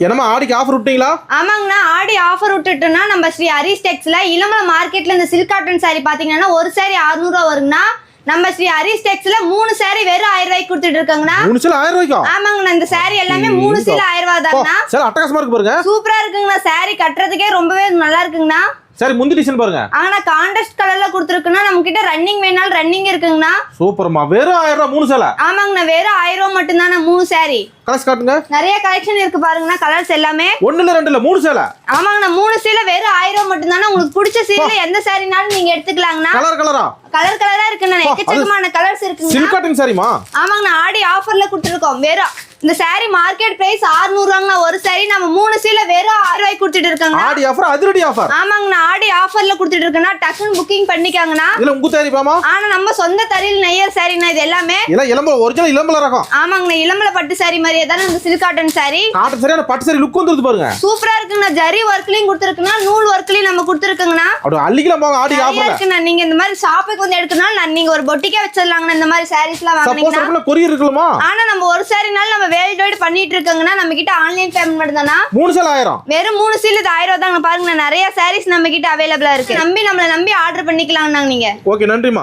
என்னமா ஆடிக்கு ஆஃபர் விட்டீங்களா? ஆமாங்கண்ணா, ஆடி ஆஃபர் விட்டுட்டோம்னா நம்ம ஸ்ரீ ஹரிஸ் டெக்ஸ்ல இளமலை மார்க்கெட்ல இந்த சில்க் காட்டன் சாரி பாத்தீங்கன்னா ஒரு சாரி 600 ரூபா வருங்கண்ணா. நம்ம ஸ்ரீ ஹரிஸ் டெக்ஸ்ல 3 சாரி வெறும் 1000 ரூபாய்க்கு கொடுத்துட்டு இருக்காங்கண்ணா. 3 சேல 1000 ரூபாய்க்கா? ஆமாங்கண்ணா, இந்த சாரி எல்லாமே 3 சேல 1000 ரூபாய் தாங்கண்ணா. சார் அட்டகாசமா இருக்கு பாருங்க. சூப்பரா இருக்குங்கண்ணா, சாரி கட்டுறதுக்கே ரொம்பவே நல்லா இருக்குங்கண்ணா. சரி முந்தி டிசைன் பாருங்க. ஆனா கான்ட்ராஸ்ட் கலர்ல கொடுத்துருக்குன்னா நம்ம கிட்ட ரன்னிங் வேணாலும் ரன்னிங் இருக்குங்கண்ணா. சூப்பர்மா, வெறும் 1000 ரூபாய் 3 சேல. ஆமாங்கண்ணா, வெறும் 1000 ரூபாய் மட்டும் தானே 3 சாரி. கலர்ஸ் காட்டுங்க. நிறைய கலெக்ஷன் இருக்கு பாருங்கண்ணா, கலர்ஸ் எல்லாமே. 1 இல்ல 2 இல்ல 3 சேல. ஆமாங்கண்ணா, 3 சீலை வெறும் 1000 ரூபாய் மட்டும் தானே. உங்களுக்கு பிடிச்ச சீலை எந்த சாரினாலும் நீங்க எடுத்துக்கலாங்கண்ணா. கலரா கலர் கலரா இருக்குண்ணா, எக்கச்சக்கமான கலர்ஸ் இருக்குங்க. சில்க் காட்டன் சாரிமா? ஆமாங்கண்ணா, ஆடி ஆஃபர்ல கொடுத்துருக்கோம். வெறும் இந்த சாரி மார்க்கெட் பிரைஸ் 600 ரூபாங்கண்ணா ஒரு சாரி. நம்ம 3 சீலை வெறும் 1000 ரூபாய்க்கு கொடுத்துட்டு இருக்காங்க. ஆடி ஆஃபர், அதிரடி ஆஃபர். ஆமாங்கண்ணா, ஆடி ஆஃபர்ல கொடுத்துட்டு இருக்கேன்னா டக்குன்னு புக்கிங் பண்ணிக்காங்கண்ணா. இல்ல உங்க தேரி பாமா? ஆனா நம்ம சொந்த தறியில் நெய்யர் சாரினா இது எல்லாமே. இல்ல இளம்பல ஒரிஜினல் இளம்பல ரகம். ஆமாங்கண்ணா, இளம்பல பட்டு சாரி மாதிரியே தானே இந்த சில்க் காட்டன் சாரி. காட்டன் சாரியான பட்டு சாரி லுக் வந்துருது பாருங்க. சூப்பரா இருக்குங்கண்ணா, ஜரி வர்க்லயும் கொடுத்துருக்குன்னா நூல் வர்க்லயும் நம்ம கொடுத்துருக்கோங்கண்ணா. அப்படியே அள்ளிக்கலாம் போங்க ஆடி ஆஃபர்ல. இருக்குண்ணா, நீங்க இந்த மாதிரி ஷாப்புக்கு வந்து எடுக்கணும்னா நீங்க ஒரு பொட்டிக்கே வச்சிடலாங்கண்ணா. இந்த மாதிரி சாரீஸ்லாம் வாங்குனீங்கன்னா சப்போஸ் கொரியர் இருக்குமா? ஆனா நம்ம ஒரு சாரினால நம்ம வேல்ட் வைட் பண்ணிட்டு இருக்கோங்கண்ணா. நம்ம கிட்ட ஆன்லைன் பேமெண்ட் மட்டும் தானா. 3 சேல 1000. வெறும் 3 சீல் 1000 ரூபாய் தாங்க. பாருங்க நிறைய சாரீஸ் நம்ம கிட்ட அவைலபிளா இருக்கு. நம்மள நம்பி ஆர்டர் பண்ணிக்கலாம் நீங்க. ஓகே, நன்றிமா.